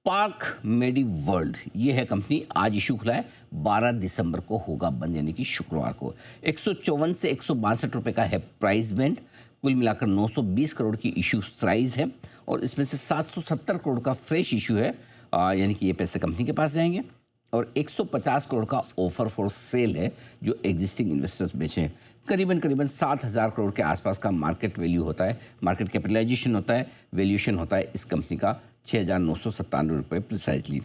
Park मेडी world ये है company. आज इशू खुला है, 12 दिसंबर को होगा बंद, यानी कि शुक्रवार को। 154 से 162 रुपए का है प्राइस बैंड। कुल मिलाकर 920 करोड़ की इशू साइज है और इसमें से 770 करोड़ का फ्रेश इशू है, यानी कि ये पैसे कंपनी के पास जाएंगे। और 150 करोड़ का ऑफर फॉर सेल है जो एग्जिस्टिंग इन्वेस्टर्स बेचें। करीबन करीबन 7,000 करोड़ के आसपास का मार्केट वैल्यू होता है, मार्केट कैपिटलाइजेशन होता है, वैल्यूएशन होता है इस कंपनी का 6,997 रुपये प्रिसाइजली।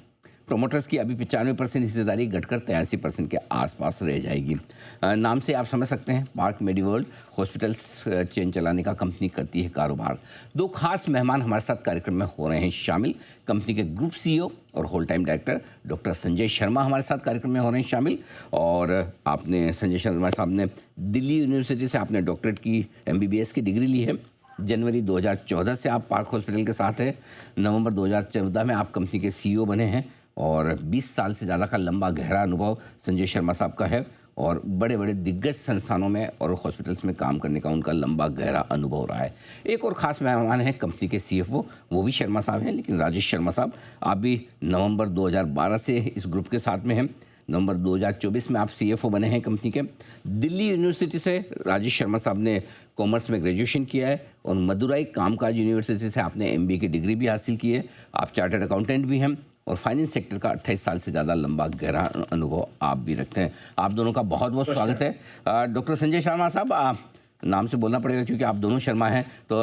प्रोमोटर्स की अभी 95% हिस्सेदारी घटकर 83% के आसपास रह जाएगी। नाम से आप समझ सकते हैं, पार्क मेडीवर्ल्ड हॉस्पिटल्स चेन चलाने का कंपनी करती है कारोबार। दो खास मेहमान हमारे साथ कार्यक्रम में हो रहे हैं शामिल। कंपनी के ग्रुप सीईओ और whole time director doctor Sanjay Sharma हमारे साथ कार्यक्रम में हो रहे हैं शामिल। और आपने संजय शर्मा साहब ने दिल्ली यूनिवर्सिटी से आपने डॉक्टरेट की MBBS की डिग्री ली है। जनवरी 2014 से आप पार्क हॉस्पिटल के साथ हैं। नवंबर 2014 में आप कंपनी के CEO बने हैं और 20 साल से ज़्यादा का लंबा गहरा अनुभव संजय शर्मा साहब का है और बड़े बड़े दिग्गज संस्थानों में और हॉस्पिटल्स में काम करने का उनका लंबा गहरा अनुभव रहा है। एक और ख़ास मेहमान हैं कंपनी के CFO, वो भी शर्मा साहब हैं, लेकिन राजेश शर्मा साहब। आप भी नवंबर 2012 से इस ग्रुप के साथ में हैं। नवंबर 2024 में आप CFO बने हैं कंपनी के। दिल्ली यूनिवर्सिटी से राजेश शर्मा साहब ने कॉमर्स में ग्रेजुएशन किया है और मदुराई कामकाज यूनिवर्सिटी से आपने MBA की डिग्री भी हासिल की है। आप चार्टर्ड अकाउंटेंट भी हैं और फाइनेंस सेक्टर का 28 साल से ज़्यादा लंबा गहरा अनुभव आप भी रखते हैं। आप दोनों का बहुत बहुत स्वागत है। डॉक्टर संजय शर्मा साहब, नाम से बोलना पड़ेगा क्योंकि आप दोनों शर्मा हैं, तो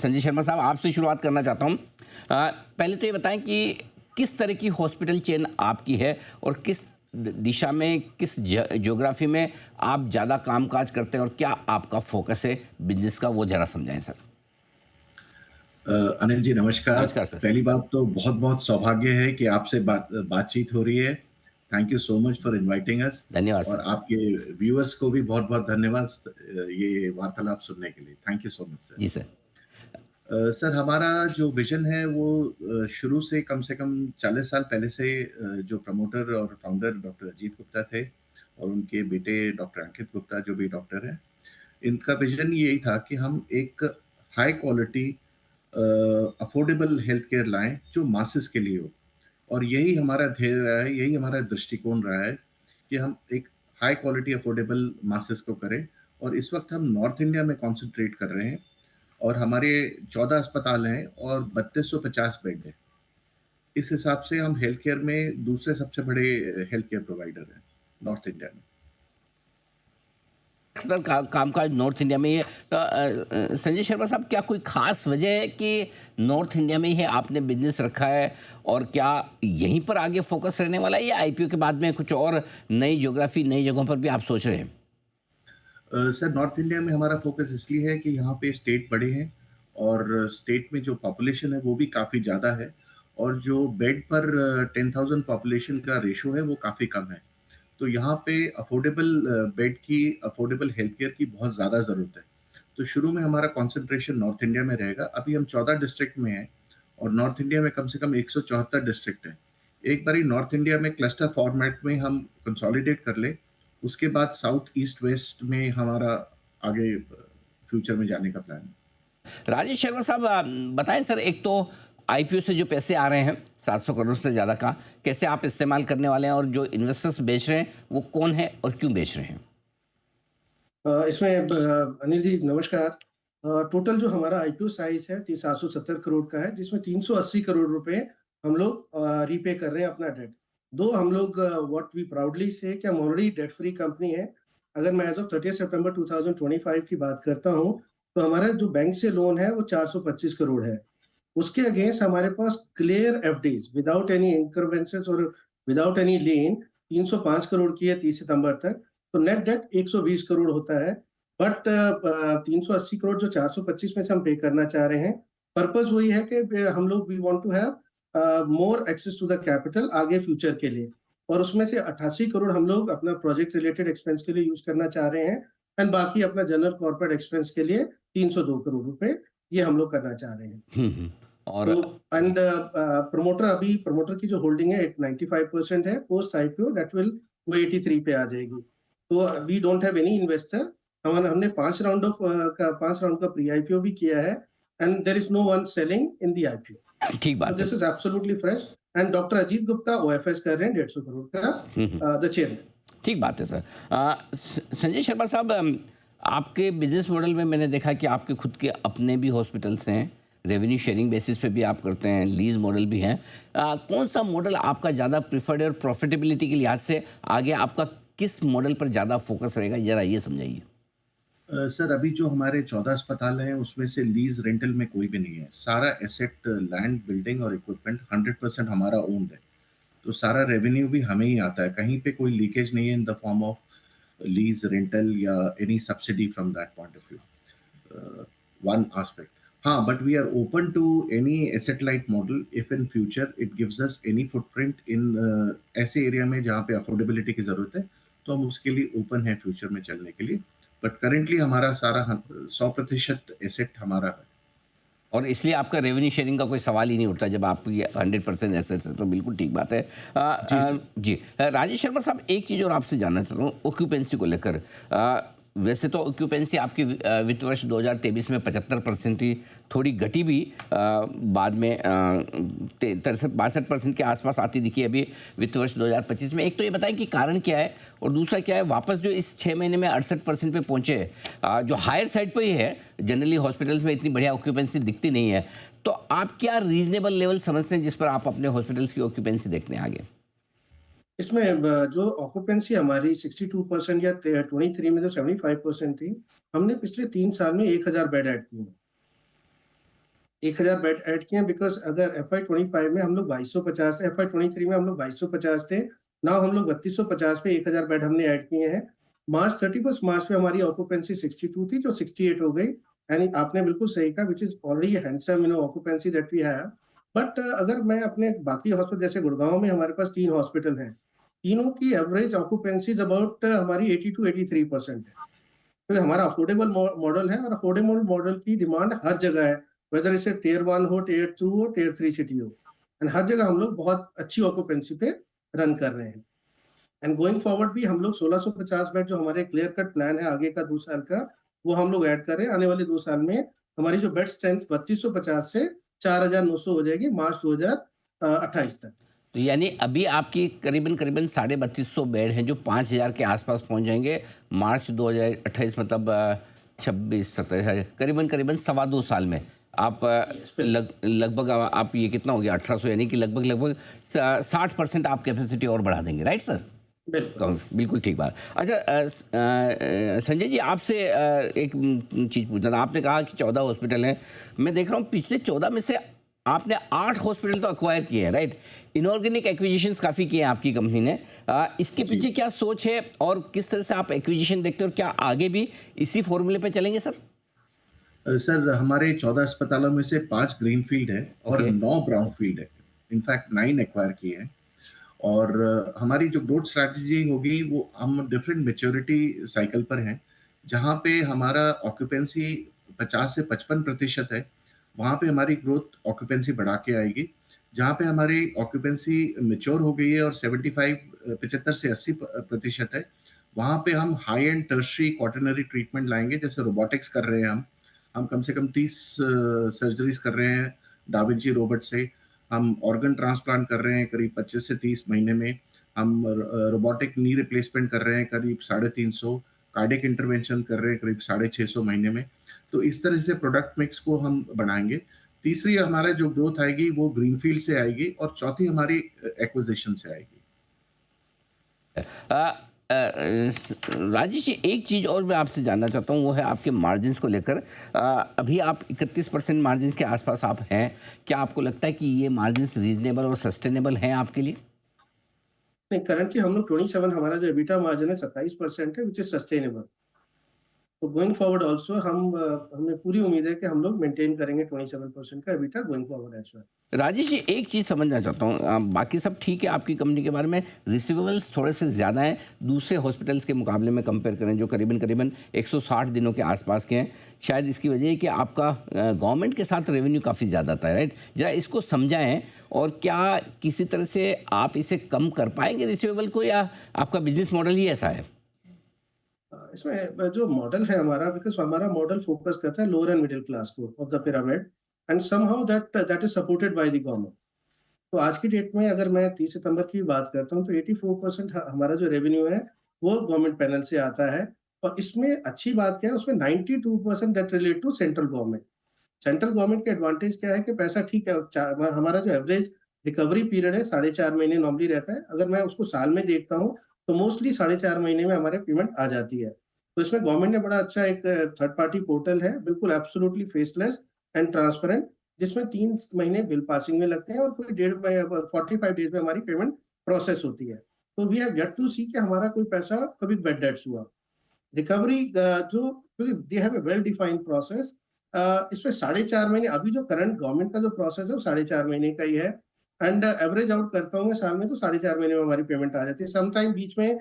संजय शर्मा साहब आपसे शुरुआत करना चाहता हूँ। पहले तो ये बताएं कि किस तरह की हॉस्पिटल चेन आपकी है और किस दिशा में, किस ज्योग्राफी में आप ज़्यादा कामकाज करते हैं और क्या आपका फोकस है बिजनेस का, वो ज़रा समझाएं सर। अनिल जी नमस्कार। नमस्कार सर। पहली बात तो बहुत-बहुत सौभाग्य है कि आपसे बातचीत हो रही है। Thank you so much for inviting us. धन्यवाद और सर। आपके व्यूअर्स को भी बहुत-बहुत धन्यवाद ये वार्तालाप सुनने के लिए। Thank you so much sir. जी सर। सर हमारा जो विज़न है वो शुरू से कम 40 साल पहले से जो प्रमोटर और फाउंडर डॉक्टर अजीत गुप्ता थे और उनके बेटे डॉक्टर अंकित गुप्ता जो भी डॉक्टर हैं, इनका विज़न यही था कि हम एक high quality affordable health care लाएँ जो मासेस के लिए हो। और यही हमारा ध्येय रहा है, यही हमारा दृष्टिकोण रहा है कि हम एक हाई क्वालिटी अफोर्डेबल मासेस को करें। और इस वक़्त हम नॉर्थ इंडिया में कॉन्संट्रेट कर रहे हैं और हमारे 14 अस्पताल हैं और 3250 बेड हैं। इस हिसाब से हम हेल्थ केयर में दूसरे सबसे बड़े हेल्थ केयर प्रोवाइडर हैं नॉर्थ इंडिया में। अक्सर कामकाज नॉर्थ इंडिया में ही है। तो संजय शर्मा साहब, क्या कोई खास वजह है कि नॉर्थ इंडिया में ही है आपने बिजनेस रखा है, और क्या यहीं पर आगे फोकस रहने वाला है या IPO के बाद में कुछ और नई ज्योग्राफी, नई जगहों पर भी आप सोच रहे हैं? सर नॉर्थ इंडिया में हमारा फोकस इसलिए है कि यहाँ पे स्टेट बड़े हैं और स्टेट में जो पॉपुलेशन है वो भी काफ़ी ज़्यादा है और जो बेड पर 10,000 पॉपुलेशन का रेशो है वो काफ़ी कम है। तो यहाँ पे अफोर्डेबल बेड की, अफोर्डेबल हेल्थ केयर की बहुत ज़्यादा ज़रूरत है। तो शुरू में हमारा कंसंट्रेशन नॉर्थ इंडिया में रहेगा। अभी हम 14 डिस्ट्रिक्ट में हैं और नॉर्थ इंडिया में कम से कम 174 डिस्ट्रिक्ट हैं। एक बारी नॉर्थ इंडिया में क्लस्टर फॉर्मेट में हम कंसोलिडेट कर लें, उसके बाद साउथ, ईस्ट, वेस्ट में हमारा आगे फ्यूचर में जाने का प्लान है। राजेश शर्मा साहब, बताएं सर, एक तो IPO से जो पैसे आ रहे हैं 700 करोड़ से ज़्यादा का, कैसे आप इस्तेमाल करने वाले हैं, और जो इन्वेस्टर्स बेच रहे हैं वो कौन है और क्यों बेच रहे हैं? इसमें अनिल जी नमस्कार। टोटल जो हमारा IPO साइज है 770 करोड़ का है, जिसमें 380 करोड़ रुपए हम लोग रीपे कर रहे हैं अपना डेट। दो हम लोग व्हाट वी प्राउडली से कि हम ऑलरेडी डेट फ्री कंपनी है। अगर मैं एज ऑफ 30 सितंबर 2025 की बात करता हूं, तो हमारा जो बैंक से लोन है वो 425 करोड़ है। उसके अगेंस्ट हमारे पास clear FDs without any interventions और विदाउट एनी लीन 305 करोड़ की है 30 सितंबर तक। तो नेट डेट 120 करोड़ होता है। बट 380 करोड़ जो 425 में से हम पे करना चाह रहे हैं, पर्पस वही है कि हम लोग we want to have more access to the capital आगे फ्यूचर के लिए। और उसमें से 88 करोड़ हम लोग अपना प्रोजेक्ट रिलेटेड एक्सपेंस के लिए यूज करना चाह रहे हैं एंड बाकी अपना जनरल कॉर्पोरेट एक्सपेंस के लिए 302 करोड़ रुपए ये हम लोग करना चाह रहे हैं। और तो एंड प्रमोटर की जो होल्डिंग है 95% है। पोस्ट IPO दैट विल वो 83 पे आ जाएगी। तो we don't have any investor. हमने 5 राउंड का प्री IPO भी किया है and there is no one selling in the IPO। ठीक So बात है। this is absolutely fresh and doctor Ajit Gupta OFS कर रहे हैं 150 करोड़ का द चेयरमैन। ठीक बात है सर। संजय शर्मा साहब, आपके बिजनेस मॉडल में मैंने देखा कि आपके खुद के अपने भी हॉस्पिटल्स हैं, रेवेन्यू शेयरिंग बेसिस पे भी आप करते हैं, लीज मॉडल भी हैं। कौन सा मॉडल आपका ज़्यादा प्रिफर्ड है और प्रॉफिटेबिलिटी के लिहाज से आगे आपका किस मॉडल पर ज़्यादा फोकस रहेगा, ज़रा ये समझाइए। सर अभी जो हमारे 14 अस्पताल हैं उसमें से लीज रेंटल में कोई भी नहीं है। सारा एसेट, लैंड, बिल्डिंग और इक्विपमेंट 100% हमारा ओन्ड है। तो सारा रेवेन्यू भी हमें ही आता है। कहीं पे कोई लीकेज नहीं है in the form of lease rental या any subsidy from that point of view. One aspect. हाँ, but we are open to any asset light model if in future it gives us any footprint in ऐसे area में जहाँ पे affordability की जरूरत है, तो हम उसके लिए ओपन है फ्यूचर में चलने के लिए। बट करेंटली हमारा सारा 100% एसेट हमारा है। और इसलिए आपका रेवेन्यू शेयरिंग का कोई सवाल ही नहीं उठता जब आपकी 100% एसेट्स है, तो बिल्कुल ठीक बात है। जी, राजेश शर्मा साहब, एक चीज़ और आपसे जानना चाहता हूँ ऑक्यूपेंसी को लेकर। वैसे तो ऑक्यूपेंसी आपकी वित्त वर्ष 2023 में 75% थी, थोड़ी घटी भी बाद में 63-62% के आसपास आती दिखी अभी वित्त वर्ष 2025 में। एक तो ये बताएं कि कारण क्या है, और दूसरा क्या है वापस जो इस 6 महीने में 68% पे पहुंचे, जो हायर साइड पे ही है। जनरली हॉस्पिटल्स में इतनी बढ़िया ऑक्यूपेंसी दिखती नहीं है, तो आप क्या रीजनेबल लेवल समझते हैं जिस पर आप अपने हॉस्पिटल्स की ऑक्यूपेंसी देखने आगे? इसमें जो ऑक्यूपेंसी हमारी 62% या 23 में जो 75% थी, हमने पिछले 3 साल में 1000 बेड ऐड किए हैं। 1000 बेड ऐड किए हैं बिकॉज़ अगर एफआई 25 में हम लोग 2250 थे, एफआई 23 में हम लोग 2250 थे, नाउ हम लोग 3250 पे 1000 बेड हमने ऐड किए हैं। मार्च 31 मार्च में हमारी ऑक्यूपेंसी 62 थी जो 68 हो गई। यानी आपने बिल्कुल सही कहा, which is already handsome occupancy that we have. But अगर मैं अपने बाकी हॉस्पिटल जैसे गुड़गांव में हमारे पास 3 हॉस्पिटल हैं। तीनों की एवरेज ऑक्यूपेंसी इज़ अबाउट हमारी 80 टू 83% है। तो हमारा अफोर्डेबल मॉडल है, और अफोर्डेबल मॉडल की डिमांड हर जगह है, वेदर इसे टियर 1 हो, टियर 2 हो, टियर 3 सिटी हो। एंड हर जगह हम लोग बहुत अच्छी ऑक्यूपेंसी पे रन कर रहे हैं। एंड गोइंग फॉरवर्ड भी हम लोग 1650 बेड जो हमारे क्लियर कट प्लान है आगे का 2 साल का, वो हम लोग ऐड कर रहे हैं। आने वाले 2 साल में हमारी जो बेड स्ट्रेंथ 3250 से 4900 हो जाएगी मार्च 2028 तक। तो यानी अभी आपकी करीबन करीबन 3250 बेड हैं जो 5000 के आसपास पहुंच जाएंगे मार्च 2028, मतलब 26-27, करीबन करीबन 2.25 साल में आप लगभग आप ये कितना हो गया 1800, यानी कि लगभग लगभग 60% आप कैपेसिटी और बढ़ा देंगे, राइट सर? बिल्कुल। बिल्कुल ठीक बात। अच्छा, संजय जी, आपसे एक चीज़ पूछना था। आपने कहा कि 14 हॉस्पिटल हैं, मैं देख रहा हूँ पिछले 14 में से आपने 8 हॉस्पिटल तो अक्वायर किए हैं, राइट? इनऑर्गेनिक एक्विजिशंस काफ़ी किए हैं आपकी कंपनी ने। इसके पीछे क्या सोच है और किस तरह से आप एक्विजिशन देखते हैं, और क्या आगे भी इसी फॉर्मूले पे चलेंगे सर? सर हमारे 14 अस्पतालों में से 5 ग्रीनफील्ड है और ओके। 9 ब्राउनफील्ड है। इनफैक्ट 9 एक्वायर किए हैं। और हमारी जो ग्रोथ स्ट्रैटेजी होगी वो हम डिफरेंट मैच्योरिटी साइकिल पर हैं। जहाँ पे हमारा ऑक्यूपेंसी 50 से 55% है, वहाँ पे हमारी ग्रोथ ऑक्यूपेंसी बढ़ा के आएगी। जहाँ पे हमारी ऑक्यूपेंसी मैच्योर हो गई है और 75 से 80% है, वहाँ पे हम high and tertiary quaternary treatment लाएंगे। जैसे रोबोटिक्स कर रहे हैं हम कम से कम 30 सर्जरीज कर रहे हैं डाविंची रोबोट से। हम ऑर्गन ट्रांसप्लांट कर रहे हैं करीब 25 से 30 महीने में। हम रोबोटिक नी रिप्लेसमेंट कर रहे हैं करीब 350, कार्डियक इंटरवेंशन कर रहे हैं करीब 650 महीने में। तो इस तरह से प्रोडक्ट मिक्स को हम बढ़ाएंगे। तीसरी हमारा जो ग्रोथ आएगी वो ग्रीनफील्ड से आएगी, और चौथी हमारी एक्विजिशन से आएगी। अ, राजेश जी, एक चीज़ और मैं आपसे जानना चाहता हूँ, वो है आपके मार्जिन्स को लेकर। अभी आप 31% मार्जिन्स के आसपास आप हैं। क्या आपको लगता है कि ये मार्जिन्स रीजनेबल और सस्टेनेबल हैं आपके लिए? नहीं, करंटली हम लोग 27 हमारा जो एबिटा मार्जिन है 27% है, व्हिच इज़ सस्टेनेबल। तो गोइंग फॉरवर्ड आल्सो हमें पूरी उम्मीद है कि हम लोग मेंटेन करेंगे 27% का EBITDA going forward as well. Rajesh ji, एक चीज़ समझना चाहता हूँ, बाकी सब ठीक है आपकी कंपनी के बारे में, रिसीवेबल्स थोड़े से ज़्यादा हैं दूसरे हॉस्पिटल्स के मुकाबले में कंपेयर करें जो करीबन करीबन 160 दिनों के आसपास के हैं। शायद इसकी वजह है कि आपका गवर्नमेंट के साथ रेवेन्यू काफ़ी ज़्यादा आता है, राइट? ज़रा इसको समझाएं, और क्या किसी तरह से आप इसे कम कर पाएंगे रिसीवेबल को, या आपका बिजनेस मॉडल ही ऐसा है? इसमें जो मॉडल है हमारा, बिकॉज़ हमारा मॉडल फोकस करता है लोअर एंड मिडिल क्लास को of the pyramid, and somehow that is supported by the government. तो आज की डेट में अगर मैं 30 सितंबर की बात करता हूँ तो 84% हमारा जो रेवेन्यू है वो गवर्नमेंट पैनल से आता है। और इसमें अच्छी बात क्या है, उसमें 92% that relate to central government. Central government के एडवांटेज क्या है कि पैसा ठीक है, हमारा जो एवरेज रिकवरी पीरियड है 4.5 महीने नॉर्मली रहता है। अगर मैं उसको साल में देखता हूँ तो मोस्टली 4.5 महीने में हमारे पेमेंट आ जाती है। तो इसमें गवर्नमेंट ने बड़ा अच्छा एक थर्ड पार्टी पोर्टल है, बिल्कुल एब्सोल्युटली फेसलेस एंड ट्रांसपेरेंट, जिसमें 3 महीने बिल पासिंग में लगते हैं और कोई 45 डेज में हमारी पेमेंट प्रोसेस होती है। तो वी हैव येट टू सी कि हमारा कोई पैसा कभी बैड डेट्स हुआ। रिकवरी जो, क्योंकि they have a well defined process. इसमें 4.5 महीने, अभी जो करंट गवर्नमेंट का जो प्रोसेस है वो 4.5 महीने का ही है। एंड एवरेज आउट करता हूँ मैं साल में तो 4.5 महीने में हमारी पेमेंट आ जाती है। सम टाइम बीच में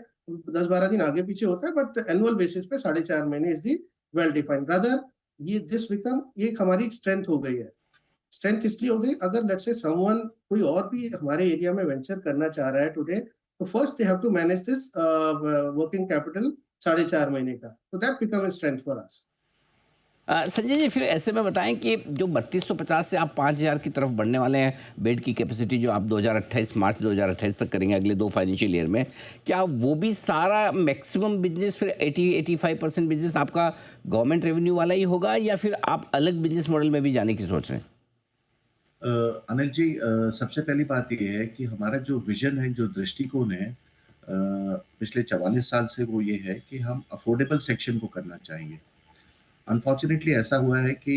10-12 दिन आगे पीछे होता है, बट एनुअल बेसिस पे 4.5 महीने is the well defined. Brother, ये दिस बिकम, ये एक हमारी स्ट्रेंथ हो गई है। स्ट्रेंथ इसलिए हो गई, अगर लेट्स से समवन कोई और भी हमारे एरिया में वेंचर करना चाह रहा है टुडे, तो first they have to manage this working capital 4.5 महीने का, तो that become a strength for us. Sanjay ji, फिर ऐसे में बताएं कि जो 3250 से आप 5000 की तरफ बढ़ने वाले हैं बेड की कैपेसिटी, जो आप 2028 मार्च 2028 तक करेंगे अगले 2 फाइनेंशियल ईयर में, क्या वो भी सारा मैक्सिमम बिजनेस फिर 80-85% बिजनेस आपका गवर्नमेंट रेवेन्यू वाला ही होगा, या फिर आप अलग बिजनेस मॉडल में भी जाने की सोच रहे हैं? अनिल जी, सबसे पहली बात ये है कि हमारा जो विजन है, जो दृष्टिकोण है, पिछले 44 साल से वो ये है कि हम अफोर्डेबल सेक्शन को करना चाहेंगे। अनफॉर्चुनेटली ऐसा हुआ है कि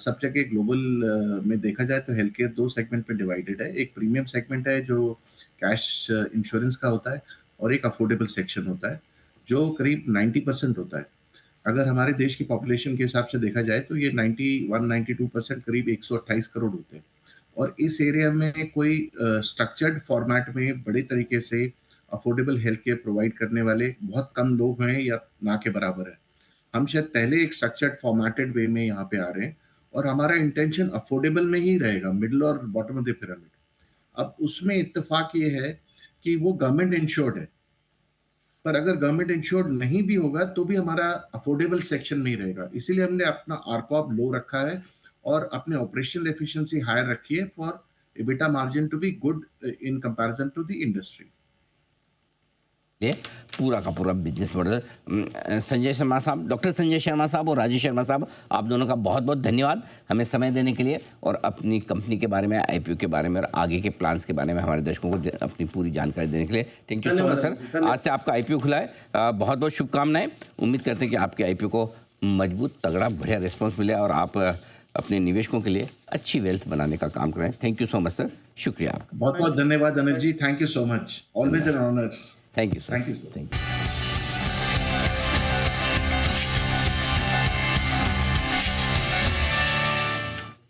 सब जगह ग्लोबल में देखा जाए तो हेल्थ केयर 2 सेगमेंट पे डिवाइडेड है। एक प्रीमियम सेगमेंट है जो कैश इंश्योरेंस का होता है, और एक अफोर्डेबल सेक्शन होता है जो करीब 90% होता है। अगर हमारे देश की पॉपुलेशन के हिसाब से देखा जाए तो ये 91-92% करीब 128 करोड़ होते हैं। और इस एरिया में कोई स्ट्रक्चर्ड फॉर्मेट में बड़े तरीके से अफोर्डेबल हेल्थ केयर प्रोवाइड करने वाले बहुत कम लोग हैं, या ना के बराबर है। हम शायद पहले एक स्ट्रक्चर्ड फॉर्मेटेड वे में यहाँ पे आ रहे हैं, और हमारा इंटेंशन अफोर्डेबल में ही रहेगा, मिडिल और बॉटम ऑफ द पिरामिड। अब उसमें इत्तेफाक ये है कि वो गवर्नमेंट इंश्योर्ड है, पर अगर गवर्नमेंट इंश्योर्ड नहीं भी होगा तो भी हमारा अफोर्डेबल सेक्शन नहीं रहेगा। इसीलिए हमने अपना आरकॉप लो रखा है और अपने ऑपरेशनल एफिशिएंसी हायर रखी है, for EBITDA margin to be good in comparison to the industry. ये पूरा का पूरा बिजनेस मॉडल। संजय शर्मा साहब, डॉक्टर संजय शर्मा साहब और राजेश शर्मा साहब, आप दोनों का बहुत बहुत धन्यवाद हमें समय देने के लिए, और अपनी कंपनी के बारे में, आईपीओ के बारे में और आगे के प्लान्स के बारे में हमारे दर्शकों को अपनी पूरी जानकारी देने के लिए thank you so much sir. आज से आपका आईपीओ खुला है, बहुत बहुत शुभकामनाएं। उम्मीद करते हैं कि आपके आईपीओ को मजबूत, तगड़ा, बढ़िया रिस्पॉन्स मिले और आप अपने निवेशकों के लिए अच्छी वेल्थ बनाने का काम करें। Thank you so much sir, शुक्रिया आपका। बहुत बहुत धन्यवाद Anil ji, thank you so much, always an honour. Thank you sir. Thank you sir. Thank you.